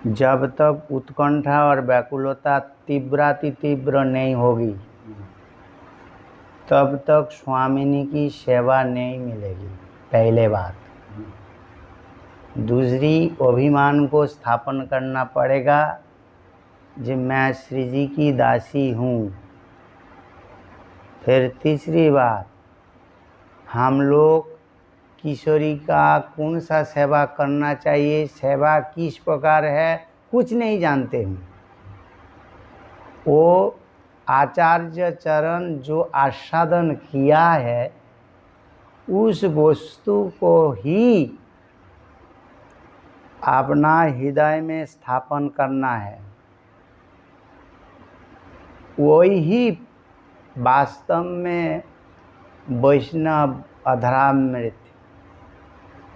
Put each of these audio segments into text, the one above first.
जब तक उत्कंठा और व्याकुलता तीव्र नहीं होगी तब तक स्वामिनी की सेवा नहीं मिलेगी। पहले बात। दूसरी, अभिमान को स्थापन करना पड़ेगा कि मैं श्री जी की दासी हूँ। फिर तीसरी बात, हम लोग किशोरी का कौन सा सेवा करना चाहिए, सेवा किस प्रकार है, कुछ नहीं जानते हैं। वो आचार्य चरण जो आस्वादन किया है उस वस्तु को ही अपना हृदय में स्थापन करना है। वही वास्तव में वैष्णव अधरामृत।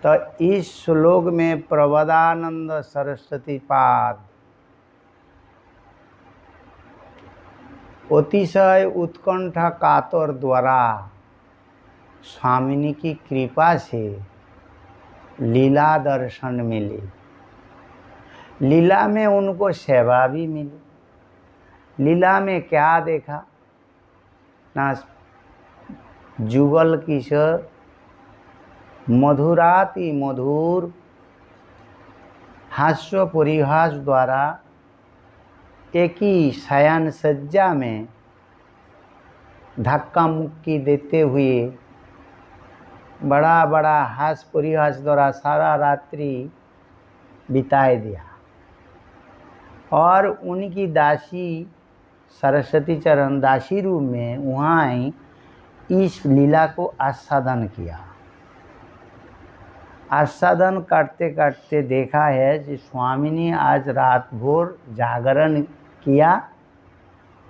तो इस श्लोक में प्रबोधानंद सरस्वती पाद अतिशय उत्कंठा कातर द्वारा स्वामिनी की कृपा से लीला दर्शन मिली। लीला में उनको सेवा भी मिली। लीला में क्या देखा ना, जुगल किशोर मधुराति मधुर हास्य परिहास द्वारा एक ही शयन सज्जा में धक्का मुक्की देते हुए बड़ा बड़ा हास्य परिहास द्वारा सारा रात्रि बिताए दिया। और उनकी दासी सरस्वती चरण दासी रूप में वहाँ इस लीला को आस्वादन किया। आस्वादन करते करते देखा है कि स्वामी ने आज रात भर जागरण किया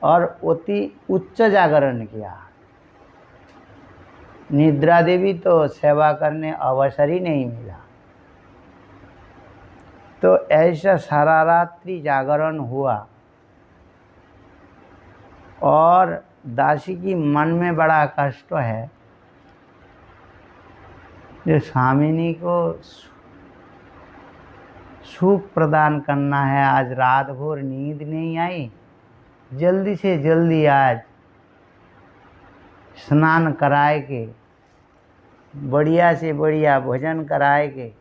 और अति उच्च जागरण किया। निद्रा देवी तो सेवा करने अवसर ही नहीं मिला। तो ऐसा सारा रात्रि जागरण हुआ और दासी की मन में बड़ा कष्ट है जो स्वामिनी को सुख प्रदान करना है। आज रात भर नींद नहीं आई, जल्दी से जल्दी आज स्नान कराए के, बढ़िया से बढ़िया भोजन कराए के,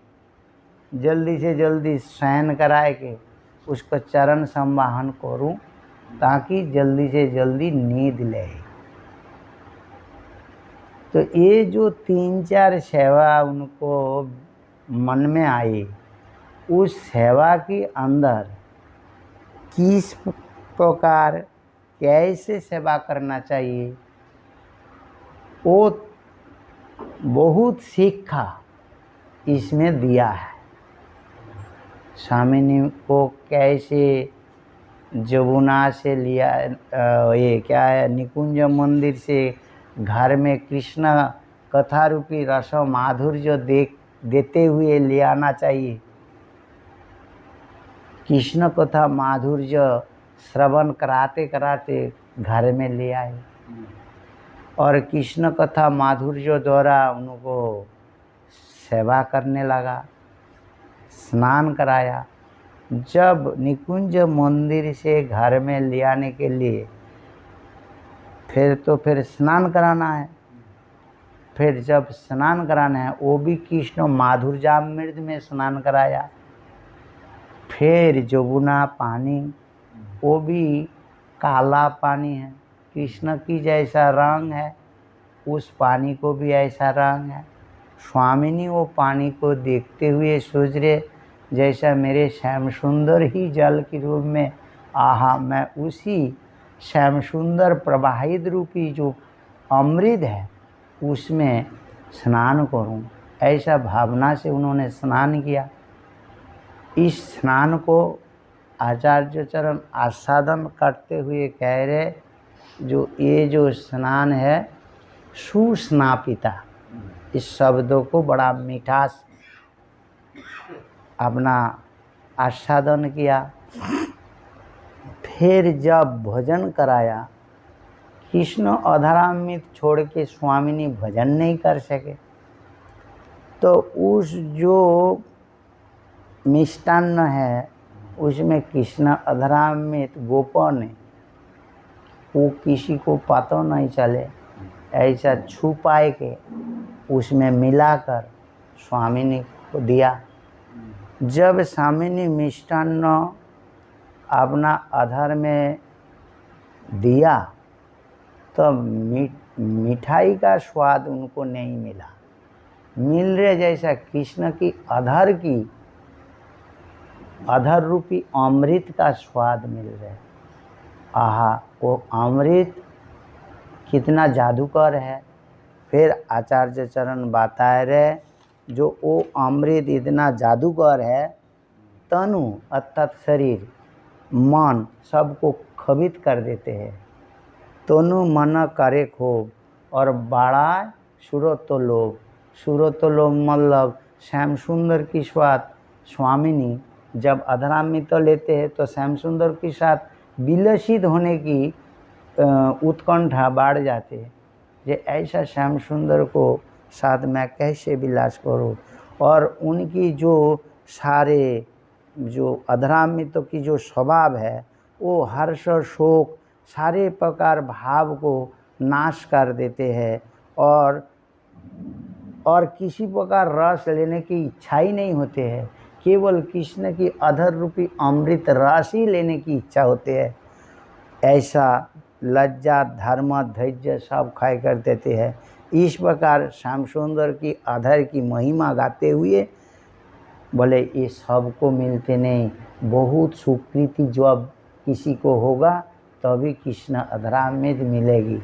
जल्दी से जल्दी शयन कराए के उसको चरण संवाहन करूं ताकि जल्दी से जल्दी नींद ले। तो ये जो 3-4 सेवा उनको मन में आई, उस सेवा के अंदर किस प्रकार कैसे सेवा करना चाहिए वो बहुत सीखा इसमें दिया है। स्वामिनी को कैसे जमुना से लिया, ये क्या है, निकुंज मंदिर से घर में कृष्ण कथा रूपी रस माधुर्य देते हुए ले आना चाहिए। कृष्ण कथा माधुर्य श्रवण कराते कराते घर में ले आए और कृष्ण कथा माधुर्य द्वारा उनको सेवा करने लगा, स्नान कराया। जब निकुंज मंदिर से घर में ले आने के लिए फिर स्नान कराना है। फिर जब स्नान कराना है वो भी कृष्ण माधुर्यामृत में स्नान कराया। फिर जमुना पानी वो भी काला पानी है, कृष्ण की जैसा रंग है, उस पानी को भी ऐसा रंग है। स्वामिनी वो पानी को देखते हुए सोच रहे जैसा मेरे श्याम सुंदर ही जल के रूप में, आहा, मैं उसी श्याम सुंदर प्रवाहित रूपी जो अमृत है उसमें स्नान करूं। ऐसा भावना से उन्होंने स्नान किया। इस स्नान को आचार्य चरण आस्वादन करते हुए कह रहे जो ये जो स्नान है सुस्नापिता, इस शब्दों को बड़ा मिठास अपना आस्वादन किया। फिर जब भजन कराया, कृष्ण अधरामृत छोड़ के स्वामिनी भजन नहीं कर सके, तो उस जो मिष्टान्न है उसमें कृष्ण अधरामृत गोपों ने वो किसी को पता नहीं चले ऐसा छुपाए के उसमें मिलाकर स्वामिनी को दिया। जब स्वामिनी मिष्टान्न अपना अधर में दिया तो मिठाई का स्वाद उनको नहीं मिला, मिल रहे जैसा कृष्ण की अधर रूपी अमृत का स्वाद मिल रहे। आहा, वो अमृत कितना जादूकर है। फिर आचार्य चरण बताए रहे जो वो अमृत इतना जादूगर है, तनु अर्थात शरीर मन सबको खवित कर देते हैं। तनु मन करे खूब और बड़ा सुरतोलोभ मतलब श्याम सुंदर की स्वाद स्वामिनी जब अधरामृत लेते हैं तो श्याम सुंदर के साथ विलसित होने की उत्कंठा बढ़ जाते हैं। ये ऐसा श्याम सुंदर को साथ मैं कैसे विलास करूं। और उनकी जो सारे जो अधरामृत की जो स्वभाव है वो हर्ष शोक सारे प्रकार भाव को नाश कर देते हैं और किसी प्रकार रस लेने की इच्छा ही नहीं होते हैं। केवल कृष्ण की अधर रूपी अमृत रस ही लेने की इच्छा होते है। ऐसा लज्जा धर्म धैर्य सब खाए कर देते हैं। इस प्रकार श्याम सुंदर की अधर की महिमा गाते हुए बोले ये सबको मिलते नहीं, बहुत सुकृति जब किसी को होगा तभी कृष्ण अधरामृत मिलेगी।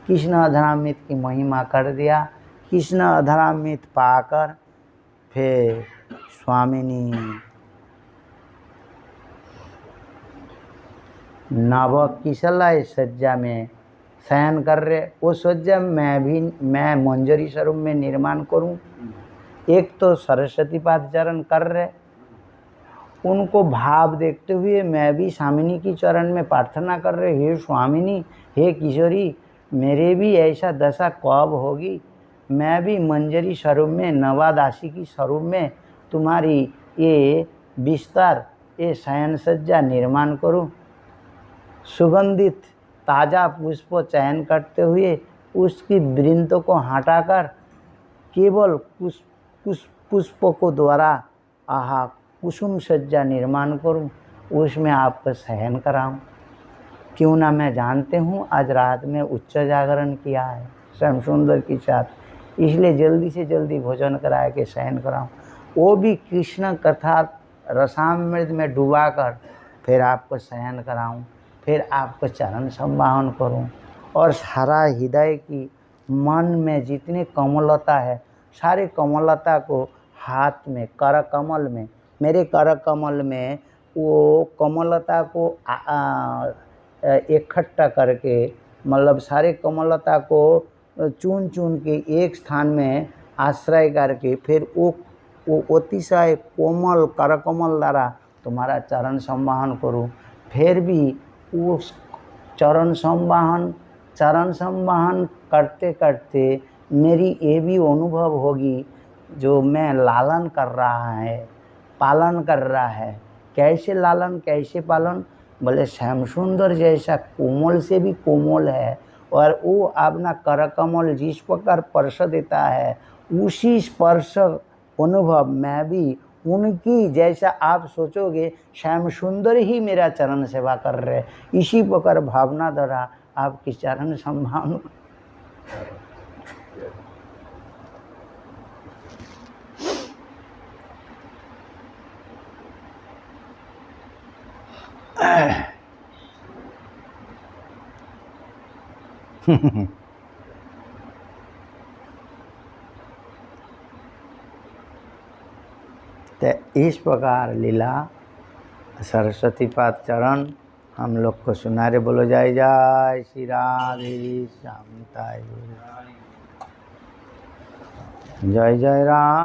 कृष्ण अधरामृत की महिमा कर दिया। कृष्ण अधरामृत पाकर फिर स्वामिनी नव किसलय सज्जा में शयन कर रहे। वो सज्जा मैं मंजरी स्वरूप में निर्माण करूं। एक तो सरस्वती पाद चरण कर रहे, उनको भाव देखते हुए मैं भी स्वामिनी की चरण में प्रार्थना कर रहे, हे स्वामिनी हे किशोरी मेरे भी ऐसा दशा कब होगी, मैं भी मंजरी स्वरूप में नवादासी की स्वरूप में तुम्हारी ये बिस्तर ये शयन सज्जा निर्माण करूं। सुगंधित ताज़ा पुष्प चयन करते हुए उसकी वृंतों को हटाकर केवल पुष्पों को द्वारा आहा कुसुम सज्जा निर्माण करूं, उसमें आपको शयन कराऊं। क्यों ना मैं जानते हूं आज रात में उच्च जागरण किया है श्याम सुंदर के साथ, इसलिए जल्दी से जल्दी भोजन करा के शयन कराऊं। वो भी कृष्ण कथा रसामृत में डुबाकर फिर आपको शयन कराऊं, फिर आपको चरण संवाहन करूं और सारा हृदय की मन में जितनी कमलता है सारे कमलता को हाथ में कर कमल में मेरे कर कमल में वो कमलता को इकट्ठा करके मतलब सारे कमलता को चुन चुन के एक स्थान में आश्रय करके फिर वो अतिशय कोमल कर कमल द्वारा तुम्हारा चरण संवाहन करूं। फिर भी उस चरण संवाहन करते करते मेरी ये भी अनुभव होगी जो मैं लालन कर रहा है पालन कर रहा है। कैसे लालन कैसे पालन, बोले श्याम सुंदर जैसा कोमल से भी कोमल है और वो अपना कर कमल जिस प्रकार स्पर्श देता है उसी स्पर्श अनुभव मैं भी उनकी जैसा आप सोचोगे श्याम सुंदर ही मेरा चरण सेवा कर रहे, इसी प्रकार भावना द्वारा आपकी चरण संभावना तो इस प्रकार लीला सरस्वती पाद चरण हम लोग को सुना रहे। बोलो जय जय श्री राधे श्याम जय जय राम।